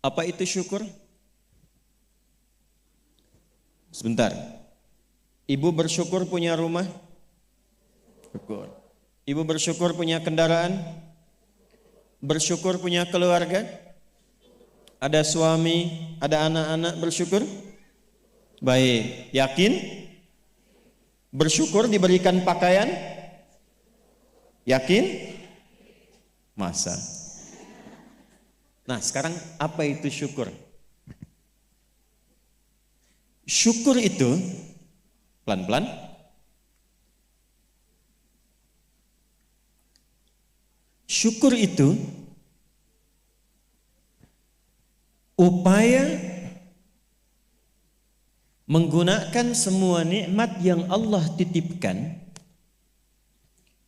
Apa itu syukur? Sebentar. Ibu bersyukur punya rumah? Syukur. Ibu bersyukur punya kendaraan? Bersyukur punya keluarga? Ada suami, ada anak-anak, bersyukur? Baik. Yakin? Bersyukur diberikan pakaian? Yakin? Masa? Nah, sekarang apa itu syukur? Syukur itu pelan-pelan. Syukur itu upaya menggunakan semua nikmat yang Allah titipkan,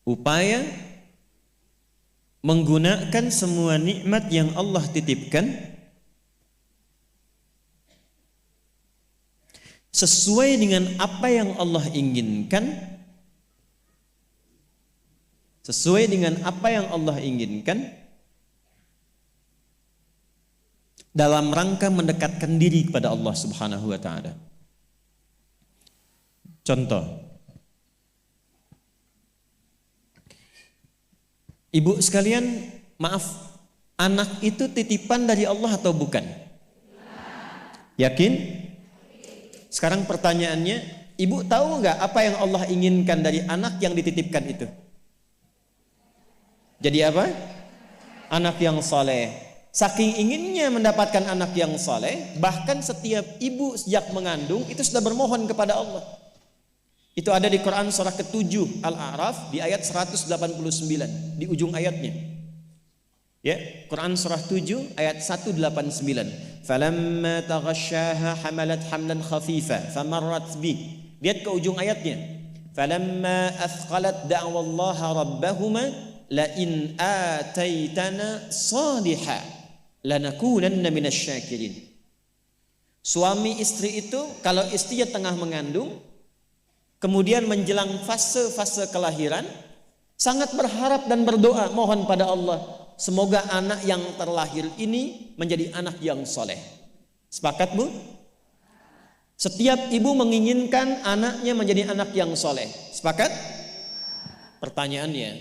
upaya menggunakan semua nikmat yang Allah titipkan sesuai dengan apa yang Allah inginkan, sesuai dengan apa yang Allah inginkan, dalam rangka mendekatkan diri kepada Allah Subhanahu wa taala. Contoh, ibu sekalian, maaf, anak itu titipan dari Allah atau bukan? Yakin? Sekarang pertanyaannya, ibu tahu nggak apa yang Allah inginkan dari anak yang dititipkan itu? Jadi apa? Anak yang saleh. Saking inginnya mendapatkan anak yang saleh, bahkan setiap ibu sejak mengandung itu sudah bermohon kepada Allah. Itu ada di Quran surah ke-7 Al-A'raf di ayat 189 di ujung ayatnya. Ya, Quran surah 7 ayat 189. Falamma taghasyaha hamalat hamlan khafifa famarrat bi. Lihat ke ujung ayatnya. Falamma athqalat da'wallaha rabbahuma la in ataitana salihah lanakunanna minasyakirin. Suami istri itu kalau istrinya tengah mengandung, kemudian menjelang fase-fase kelahiran, sangat berharap dan berdoa mohon pada Allah, semoga anak yang terlahir ini menjadi anak yang soleh. Sepakat bu? Setiap ibu menginginkan anaknya menjadi anak yang soleh. Sepakat? Pertanyaannya,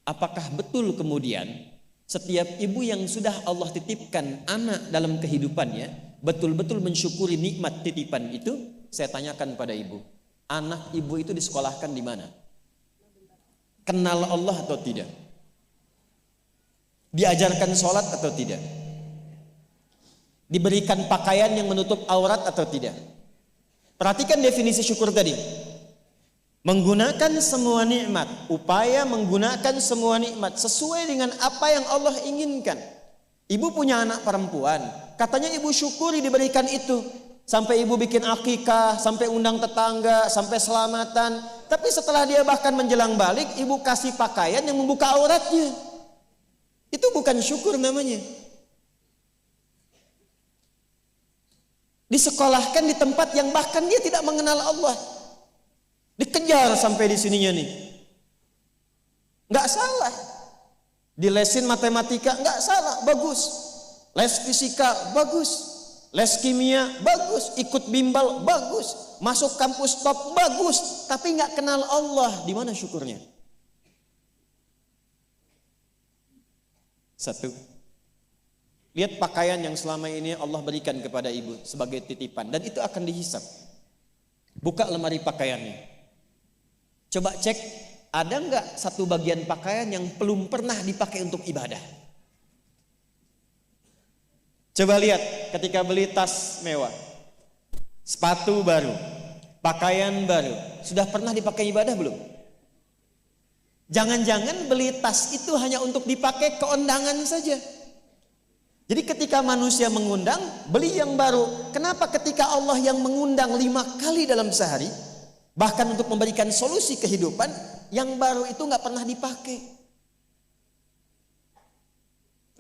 apakah betul kemudian setiap ibu yang sudah Allah titipkan anak dalam kehidupannya betul-betul mensyukuri nikmat titipan itu? Saya tanyakan pada ibu, anak ibu itu disekolahkan di mana? Kenal Allah atau tidak? Diajarkan sholat atau tidak? Diberikan pakaian yang menutup aurat atau tidak? Perhatikan definisi syukur tadi. Menggunakan semua nikmat, upaya menggunakan semua nikmat sesuai dengan apa yang Allah inginkan. Ibu punya anak perempuan, katanya ibu syukuri diberikan itu. Sampai ibu bikin akikah, sampai undang tetangga, sampai selamatan. Tapi setelah dia bahkan menjelang balik, ibu kasih pakaian yang membuka auratnya. Itu bukan syukur namanya. Disekolahkan di tempat yang bahkan dia tidak mengenal Allah. Dikejar sampai di sininya nih. Nggak salah. Dilesin matematika, nggak salah, bagus. Les fisika, bagus. Les kimia, bagus. Ikut bimbel, bagus. Masuk kampus top, bagus. Tapi nggak kenal Allah, di mana syukurnya? Satu. Lihat pakaian yang selama ini Allah berikan kepada ibu sebagai titipan, dan itu akan dihisap. Buka lemari pakaiannya. Coba cek, ada nggak satu bagian pakaian yang belum pernah dipakai untuk ibadah? Coba lihat ketika beli tas mewah, sepatu baru, pakaian baru, sudah pernah dipakai ibadah belum? Jangan-jangan beli tas itu hanya untuk dipakai keundangan saja. Jadi ketika manusia mengundang, beli yang baru. Kenapa ketika Allah yang mengundang 5 kali dalam sehari, bahkan untuk memberikan solusi kehidupan, yang baru itu nggak pernah dipakai?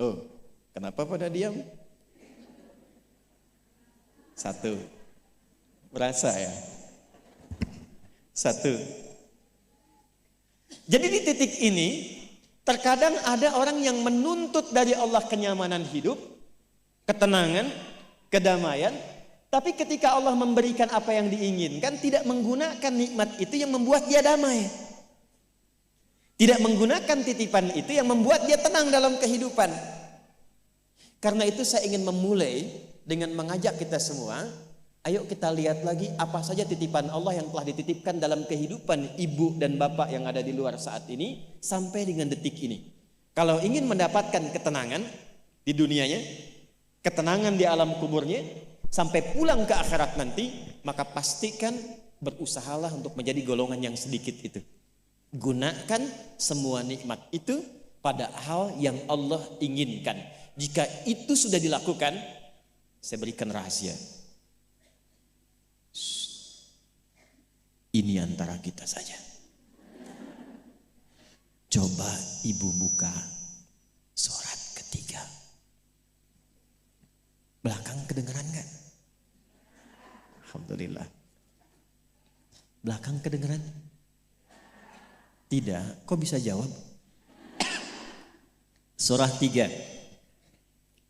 Oh, kenapa pada diam? Satu, berasa ya? Satu. Jadi di titik ini, terkadang ada orang yang menuntut dari Allah kenyamanan hidup, ketenangan, kedamaian. Tapi ketika Allah memberikan apa yang diinginkan, tidak menggunakan nikmat itu yang membuat dia damai. Tidak menggunakan titipan itu yang membuat dia tenang dalam kehidupan. Karena itu saya ingin memulai dengan mengajak kita semua, ayo kita lihat lagi apa saja titipan Allah yang telah dititipkan dalam kehidupan ibu dan bapak yang ada di luar saat ini sampai dengan detik ini. Kalau ingin mendapatkan ketenangan di dunianya, ketenangan di alam kuburnya, sampai pulang ke akhirat nanti, maka pastikan berusahalah untuk menjadi golongan yang sedikit itu. Gunakan semua nikmat itu pada hal yang Allah inginkan. Jika itu sudah dilakukan, saya berikan rahasia. Ini antara kita saja. Coba ibu buka surat ketiga. Belakang kedengeran gak? Alhamdulillah. Belakang kedengeran? Tidak. Kok bisa jawab? Surah 3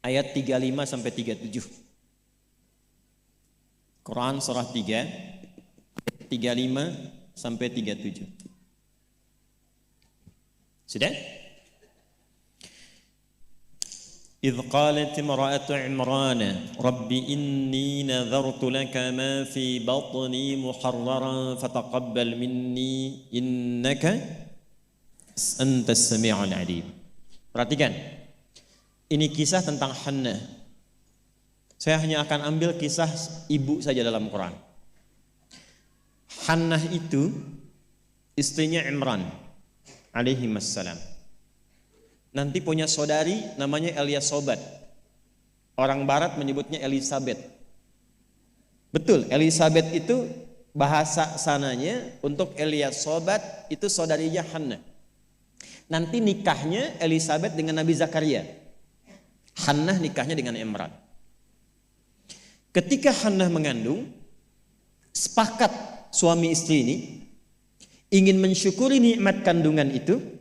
ayat 35 sampai 37. Quran surah 3 35 sampai 37. Sudah? إذ قالت امرأة عمران رب إني نذرت لك ما في بطني محررا فتقبل مني إنك أنت السميع العليم. Perhatikan, ini kisah tentang Hannah. Saya hanya akan ambil kisah ibu saja dalam Quran. Hannah itu istrinya Imran alaihi wassalam. Nanti punya saudari namanya Eliasobat. Orang barat menyebutnya Elizabeth. Betul, Elizabeth itu bahasa sananya untuk Eliasobat itu saudarinya Hannah. Nanti nikahnya Elizabeth dengan Nabi Zakaria. Hannah nikahnya dengan Imran. Ketika Hannah mengandung, sepakat suami istri ini ingin mensyukuri nikmat kandungan itu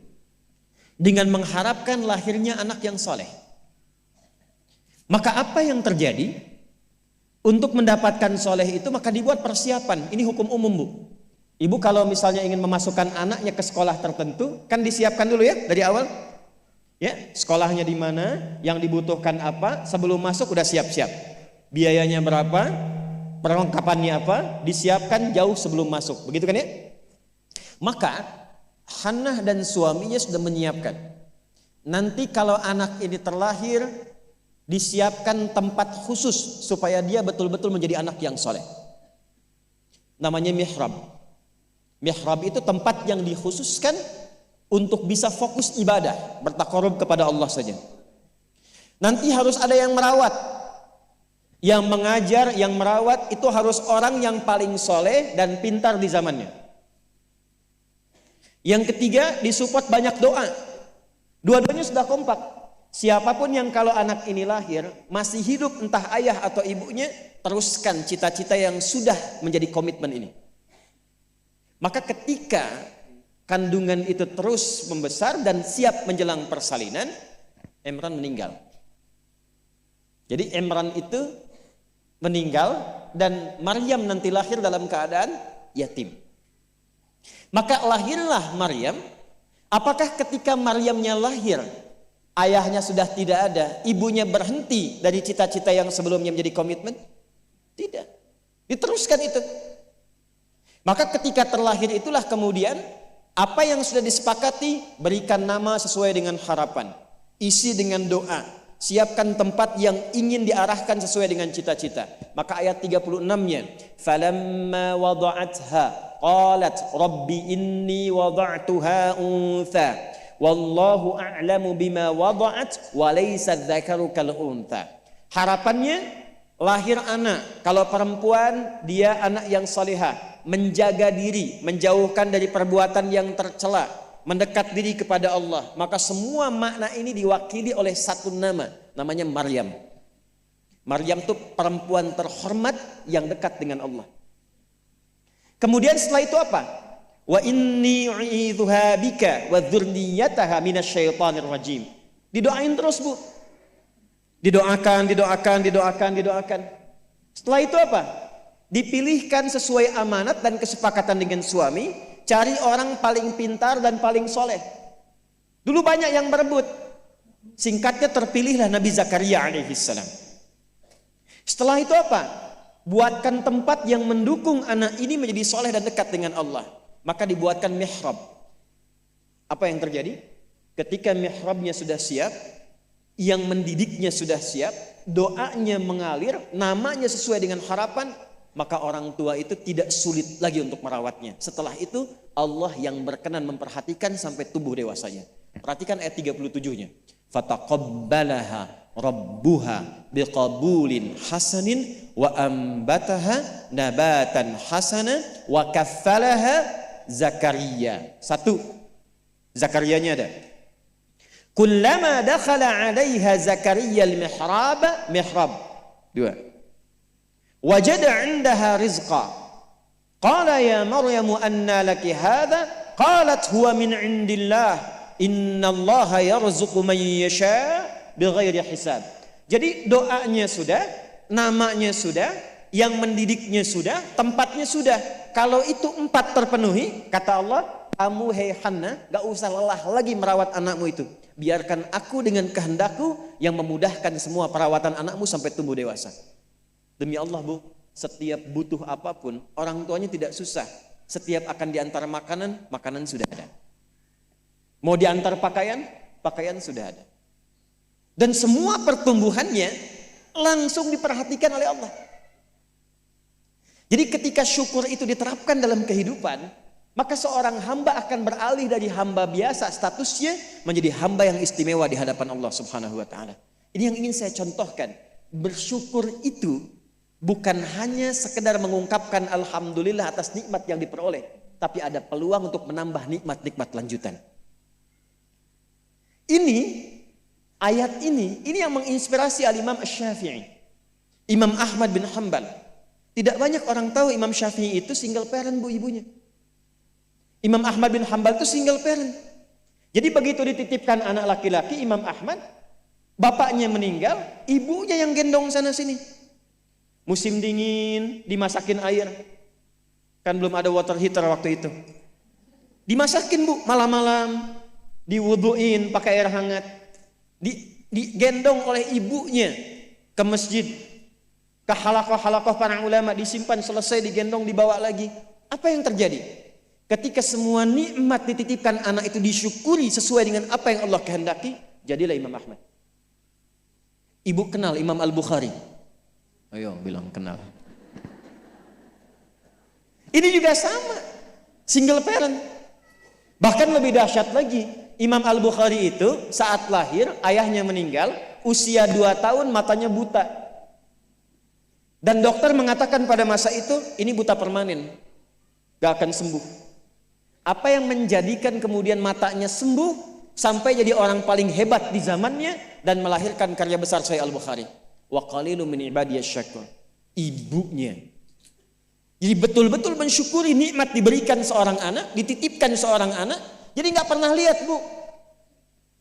dengan mengharapkan lahirnya anak yang soleh. Maka apa yang terjadi? Untuk mendapatkan soleh itu maka dibuat persiapan. Ini hukum umum, Bu. Ibu kalau misalnya ingin memasukkan anaknya ke sekolah tertentu, kan disiapkan dulu ya dari awal. Ya, sekolahnya di mana, yang dibutuhkan apa, sebelum masuk udah siap-siap. Biayanya berapa, perlengkapannya apa, disiapkan jauh sebelum masuk. Begitu kan ya? Maka Hannah dan suaminya sudah menyiapkan. Nanti kalau anak ini terlahir, disiapkan tempat khusus supaya dia betul-betul menjadi anak yang soleh. Namanya mihrab. Mihrab itu tempat yang dikhususkan untuk bisa fokus ibadah, bertakarub kepada Allah saja. Nanti harus ada yang merawat. Yang mengajar, yang merawat itu harus orang yang paling soleh dan pintar di zamannya. Yang ketiga, disupport banyak doa. Dua-duanya sudah kompak. Siapapun yang kalau anak ini lahir masih hidup, entah ayah atau ibunya, teruskan cita-cita yang sudah menjadi komitmen ini. Maka ketika kandungan itu terus membesar dan siap menjelang persalinan, Imran meninggal. Jadi Imran itu meninggal dan Maryam nanti lahir dalam keadaan yatim. Maka lahirlah Maryam. Apakah ketika Maryamnya lahir, ayahnya sudah tidak ada, ibunya berhenti dari cita-cita yang sebelumnya menjadi komitmen? Tidak. Diteruskan itu. Maka ketika terlahir itulah kemudian apa yang sudah disepakati, berikan nama sesuai dengan harapan, isi dengan doa, siapkan tempat yang ingin diarahkan sesuai dengan cita-cita. Maka ayat 36-nya, falamma wada'atha qalat rabbi inni wada'tuha untha wallahu a'lamu bima wada'at wa laysa dzakaru kal untha. Harapannya lahir anak, kalau perempuan dia anak yang salihah, menjaga diri, menjauhkan dari perbuatan yang tercela, mendekat diri kepada Allah. Maka semua makna ini diwakili oleh satu nama, namanya Maryam. Maryam itu perempuan terhormat yang dekat dengan Allah. Kemudian setelah itu apa? Wa inni u'idzuha bika wa dzurriyyataha minasyaitonir rajim. Didoain terus, Bu. Didoakan. Setelah itu apa? Dipilihkan sesuai amanat dan kesepakatan dengan suami, cari orang paling pintar dan paling soleh. Dulu banyak yang berebut. Singkatnya terpilihlah Nabi Zakaria alaihissalam. Setelah itu apa? Buatkan tempat yang mendukung anak ini menjadi soleh dan dekat dengan Allah. Maka dibuatkan mihrab. Apa yang terjadi? Ketika mihrabnya sudah siap, yang mendidiknya sudah siap, doanya mengalir, namanya sesuai dengan harapan, maka orang tua itu tidak sulit lagi untuk merawatnya. Setelah itu Allah yang berkenan memperhatikan sampai tumbuh dewasanya. Perhatikan ayat 37-nya. Fataqabbalaha rabbuha biqabulin hasanin wa ambataha nabatan hasana wa kaffalaha Zakaria. Satu, Zakarianya ada. Kullama dakhala 'alaiha Zakaria al-mihrab. Dua. Wajada 'indaha rizqa. Qala ya Maryamu anna laki hadha? Qalat huwa min 'indillah. Innallaha yarzuqu man yasha' bighairi hisab. Jadi doanya sudah, namanya sudah, yang mendidiknya sudah, tempatnya sudah. Kalau itu 4 terpenuhi, kata Allah, kamu hei Hannah, gak usah lelah lagi merawat anakmu itu. Biarkan aku dengan kehendakku yang memudahkan semua perawatan anakmu sampai tumbuh dewasa. Demi Allah Bu, setiap butuh apapun, orang tuanya tidak susah. Setiap akan diantar makanan, makanan sudah ada. Mau diantar pakaian, pakaian sudah ada. Dan semua pertumbuhannya langsung diperhatikan oleh Allah. Jadi ketika syukur itu diterapkan dalam kehidupan, maka seorang hamba akan beralih dari hamba biasa statusnya menjadi hamba yang istimewa di hadapan Allah Subhanahu wa taala. Ini yang ingin saya contohkan. Bersyukur itu bukan hanya sekedar mengungkapkan alhamdulillah atas nikmat yang diperoleh, tapi ada peluang untuk menambah nikmat-nikmat lanjutan. Ini ayat ini yang menginspirasi al-Imam Asy-Syafi'i. Imam Ahmad bin Hanbal. Tidak banyak orang tahu Imam Syafi'i itu single parent Bu ibunya. Imam Ahmad bin Hanbal itu single parent. Jadi begitu dititipkan anak laki-laki Imam Ahmad, bapaknya meninggal, ibunya yang gendong sana sini. Musim dingin, dimasakin air. Kan belum ada water heater waktu itu. Dimasakin Bu, malam-malam, diwuduin pakai air hangat. Digendong oleh ibunya ke masjid, ke halakoh-halakoh para ulama, disimpan, selesai digendong, dibawa lagi. Apa yang terjadi? Ketika semua nikmat dititipkan anak itu disyukuri sesuai dengan apa yang Allah kehendaki, jadilah Imam Ahmad. Ibu kenal Imam Al-Bukhari? Ayo bilang kenal. Ini juga sama, single parent. Bahkan lebih dahsyat lagi, Imam Al-Bukhari itu saat lahir ayahnya meninggal, usia 2 tahun matanya buta. Dan dokter mengatakan pada masa itu ini buta permanen, gak akan sembuh. Apa yang menjadikan kemudian matanya sembuh sampai jadi orang paling hebat di zamannya dan melahirkan karya besar Sahih Al-Bukhari. Wa qalilun min ibadiyasy syakur. Ibunya. Jadi betul-betul mensyukuri nikmat diberikan seorang anak, dititipkan seorang anak. Jadi nggak pernah lihat Bu.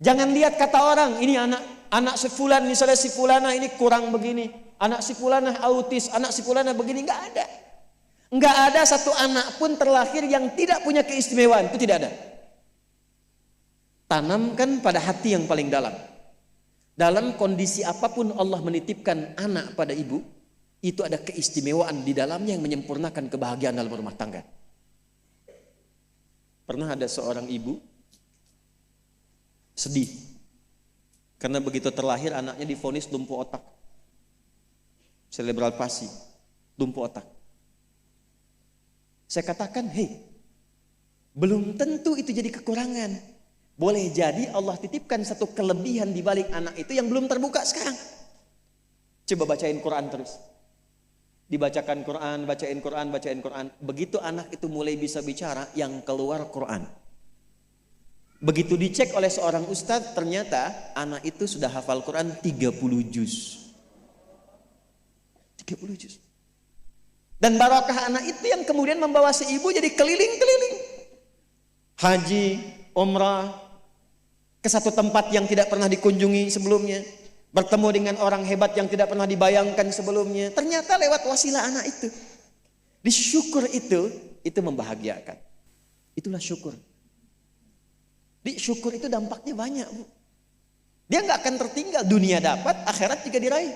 Jangan lihat kata orang ini anak si fulan, misalnya si fulana ini kurang begini, anak si fulana autis, anak si fulana begini, nggak ada. Nggak ada satu anak pun terlahir yang tidak punya keistimewaan, itu tidak ada. Tanamkan pada hati yang paling dalam. Dalam kondisi apapun Allah menitipkan anak pada ibu, itu ada keistimewaan di dalamnya yang menyempurnakan kebahagiaan dalam rumah tangga. Pernah ada seorang ibu sedih karena begitu terlahir anaknya divonis lumpuh otak, cerebral palsy, lumpuh otak. Saya katakan, hei, belum tentu itu jadi kekurangan. Boleh jadi Allah titipkan satu kelebihan di balik anak itu yang belum terbuka sekarang. Coba bacain Quran terus. Dibacakan Quran, bacain Quran, bacain Quran. Begitu anak itu mulai bisa bicara, yang keluar Quran. Begitu dicek oleh seorang ustadz, ternyata anak itu sudah hafal Quran 30 juz. 30 juz. Dan barakah anak itu yang kemudian membawa si ibu jadi keliling-keliling. Haji, umrah, ke satu tempat yang tidak pernah dikunjungi sebelumnya. bertemu dengan orang hebat yang tidak pernah dibayangkan sebelumnya. Ternyata lewat wasilah anak itu. Disyukur itu membahagiakan. Itulah syukur. Syukur itu dampaknya banyak, Bu. Dia nggak akan tertinggal, dunia dapat, akhirat juga diraih.